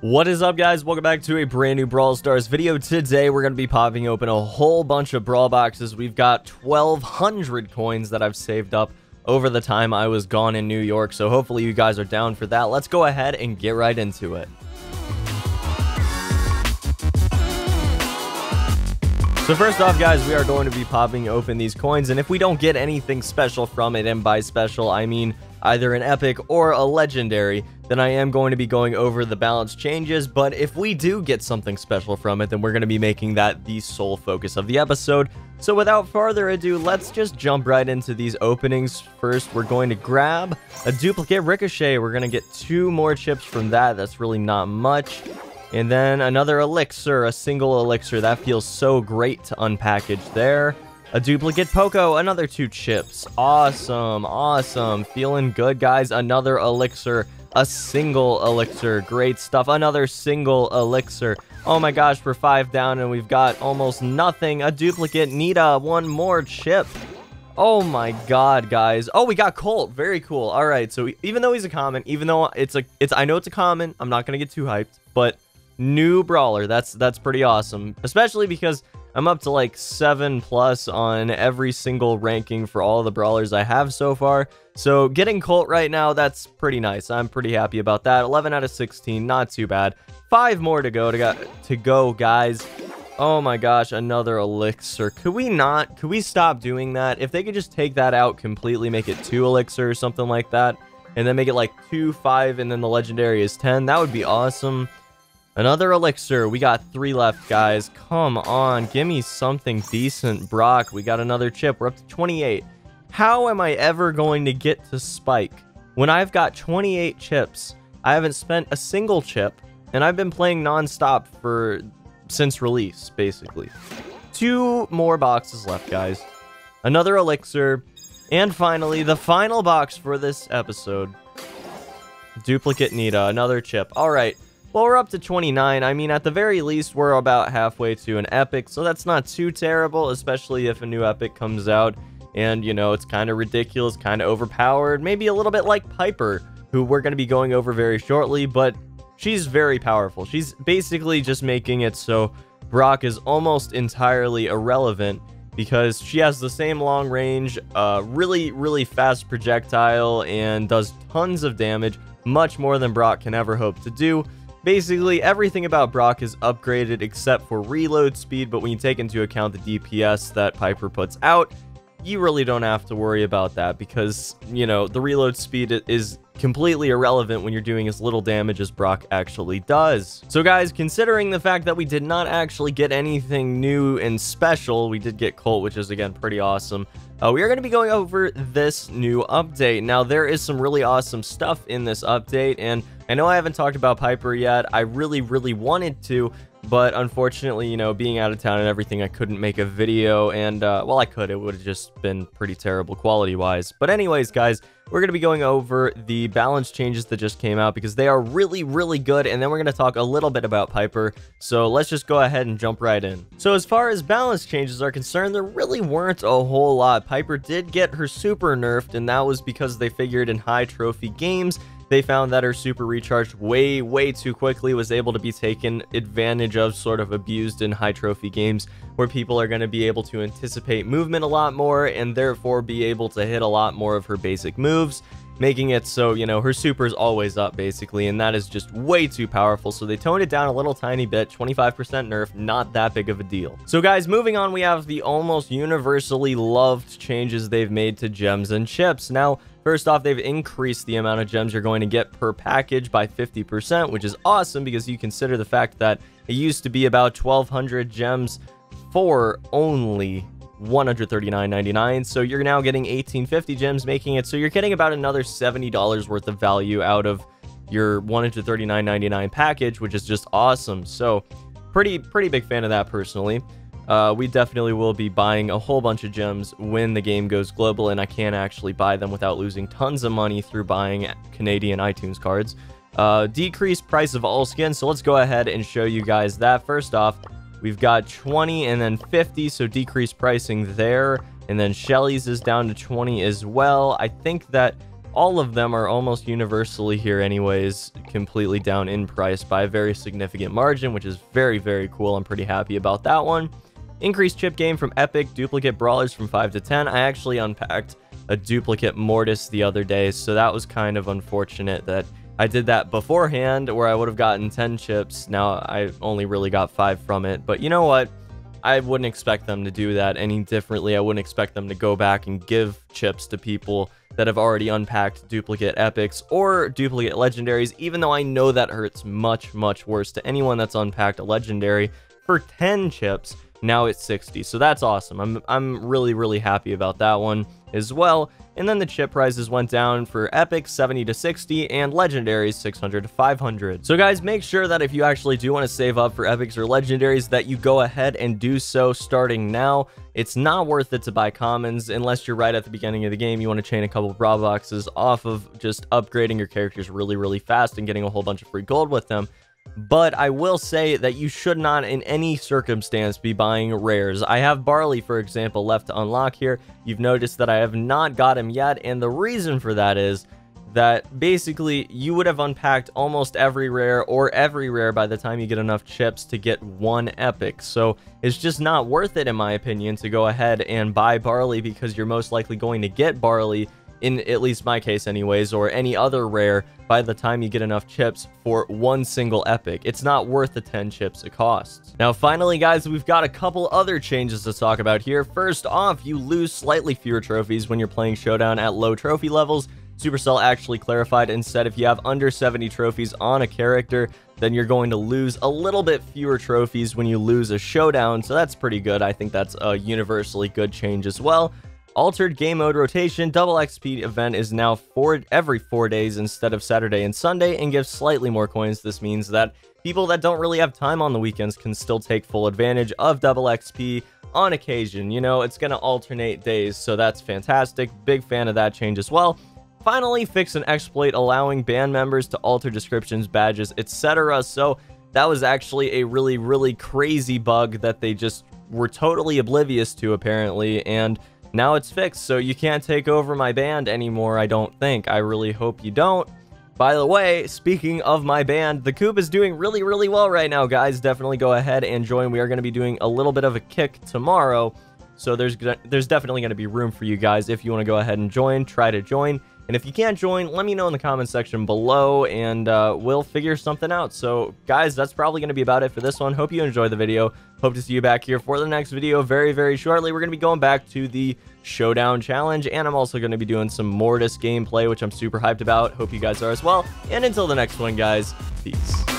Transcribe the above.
What is up, guys? Welcome back to a brand new Brawl Stars video. Today we're going to be popping open a whole bunch of Brawl boxes. We've got 1,200 coins that I've saved up over the time I was gone in New York, so hopefully you guys are down for that. Let's go ahead and get right into it. So first off, guys, we are going to be popping open these coins, and if we don't get anything special from it, and by special I mean either an epic or a legendary, then I am going to be going over the balance changes. But if we do get something special from it, then we're going to be making that the sole focus of the episode. So without further ado, let's just jump right into these openings. First, we're going to grab a duplicate Ricochet. We're going to get 2 more chips from that. That's really not much. And then another elixir, a single elixir. That feels so great to unpackage there. A duplicate Poco, another 2 chips. Awesome, awesome. Feeling good, guys. Another elixir, a single elixir. Great stuff. Another single elixir. Oh my gosh, we're 5 down and we've got almost nothing. A duplicate Nita, 1 more chip. Oh my god, guys. Oh, we got Colt. Very cool. All right, so even though he's a common, even though I know it's a common, I'm not going to get too hyped, but new brawler. That's pretty awesome, especially because I'm up to like 7+ on every single ranking for all the brawlers I have so far. So getting Colt right now, that's pretty nice. I'm pretty happy about that. 11 out of 16, not too bad. 5 more to go, guys. Oh my gosh, another elixir. Could we stop doing that? If they could just take that out completely, make it 2 elixir or something like that, and then make it like 2, 5, and then the legendary is 10, that would be awesome. Another elixir. We got 3 left, guys. Come on, give me something decent. Brock, we got another chip. We're up to 28. How am I ever going to get to Spike when I've got 28 chips? I haven't spent a single chip, and I've been playing non-stop since release, basically. 2 more boxes left, guys. Another elixir. And finally, the final box for this episode. Duplicate Nita, another chip. All right. Well, we're up to 29. I mean, at the very least, we're about halfway to an epic, so that's not too terrible, especially if a new epic comes out and, you know, it's kind of ridiculous, kind of overpowered, maybe a little bit like Piper, who we're going to be going over very shortly, but she's very powerful. She's basically just making it so Brock is almost entirely irrelevant because she has the same long range, really fast projectile, and does tons of damage, much more than Brock can ever hope to do. Basically, everything about Brock is upgraded except for reload speed, but when you take into account the DPS that Piper puts out, you really don't have to worry about that because, you know, the reload speed is completely irrelevant when you're doing as little damage as Brock actually does. So guys, considering the fact that we did not actually get anything new and special, we did get Colt, which is, again, pretty awesome. We are going to be going over this new update. Now, there is some really awesome stuff in this update, and I know I haven't talked about Piper yet. I really wanted to, but unfortunately, you know, being out of town and everything, I couldn't make a video, and, well, I could. It would have just been pretty terrible quality-wise. But anyways, guys, we're going to be going over the balance changes that just came out because they are really good, and then we're going to talk a little bit about Piper. So let's just go ahead and jump right in. So as far as balance changes are concerned, there really weren't a whole lot. Piper did get her super nerfed, and that was because they figured in high trophy games, they found that her super recharged way too quickly, was able to be taken advantage of, sort of abused in high trophy games where people are going to be able to anticipate movement a lot more and therefore be able to hit a lot more of her basic moves, making it so, you know, her super is always up basically, and that is just way too powerful. So they toned it down a little tiny bit, 25% nerf, not that big of a deal. So guys, moving on, we have the almost universally loved changes they've made to gems and chips. Now, first off, they've increased the amount of gems you're going to get per package by 50%, which is awesome because you consider the fact that it used to be about 1,200 gems for only $139.99, so you're now getting 1,850 gems, making it so you're getting about another $70 worth of value out of your $139.99 package, which is just awesome. So pretty big fan of that personally. We definitely will be buying a whole bunch of gems when the game goes global, and I can actually buy them without losing tons of money through buying Canadian iTunes cards. Decreased price of all skins, so let's go ahead and show you guys that. First off, we've got 20 and then 50, so decreased pricing there. And then Shelly's is down to 20 as well. I think that all of them are almost universally here anyways, completely down in price by a very significant margin, which is very, very cool. I'm pretty happy about that one. Increased chip game from Epic, duplicate brawlers from 5 to 10. I actually unpacked a duplicate Mortis the other day, so that was kind of unfortunate that I did that beforehand, where I would have gotten 10 chips. Now I only really got 5 from it, but you know what? I wouldn't expect them to do that any differently. I wouldn't expect them to go back and give chips to people that have already unpacked duplicate epics or duplicate legendaries, even though I know that hurts much, much worse to anyone that's unpacked a legendary for 10 chips. Now it's 60, so that's awesome. I'm really, really happy about that one as well. And then the chip prices went down for epics 70 to 60 and legendaries 600 to 500. So guys, make sure that if you actually do want to save up for epics or legendaries, that you go ahead and do so starting now. It's not worth it to buy commons unless you're right at the beginning of the game. You want to chain a couple of brawl boxes off of just upgrading your characters really, really fast and getting a whole bunch of free gold with them. But I will say that you should not in any circumstance be buying rares. I have Barley, for example, left to unlock here. You've noticed that I have not got him yet, and the reason for that is that basically you would have unpacked almost every rare or every rare by the time you get enough chips to get one epic. So it's just not worth it, in my opinion, to go ahead and buy Barley, because you're most likely going to get Barley, in at least my case anyways, or any other rare by the time you get enough chips for one single epic. It's not worth the 10 chips it costs. Now finally guys, we've got a couple other changes to talk about here. First off, you lose slightly fewer trophies when you're playing Showdown at low trophy levels. Supercell actually clarified and said if you have under 70 trophies on a character, then you're going to lose a little bit fewer trophies when you lose a Showdown, so that's pretty good. I think that's a universally good change as well. Altered game mode rotation, double XP event is now every 4 days instead of Saturday and Sunday, and gives slightly more coins. This means that people that don't really have time on the weekends can still take full advantage of double XP on occasion. You know, it's going to alternate days, so that's fantastic. Big fan of that change as well. Finally, fix an exploit allowing band members to alter descriptions, badges, etc. So that was actually a really, really crazy bug that they just were totally oblivious to, apparently, and now it's fixed, so you can't take over my band anymore, I don't think. I really hope you don't. By the way, speaking of my band, the Coop is doing really, really well right now, guys. Definitely go ahead and join. We are going to be doing a little bit of a kick tomorrow, so there's definitely going to be room for you guys if you want to go ahead and join. Try to join. And if you can't join, let me know in the comment section below, and we'll figure something out. So, guys, that's probably going to be about it for this one. Hope you enjoyed the video. Hope to see you back here for the next video very, very shortly. We're going to be going back to the Showdown Challenge, and I'm also going to be doing some Mortis gameplay, which I'm super hyped about. Hope you guys are as well. And until the next one, guys, peace.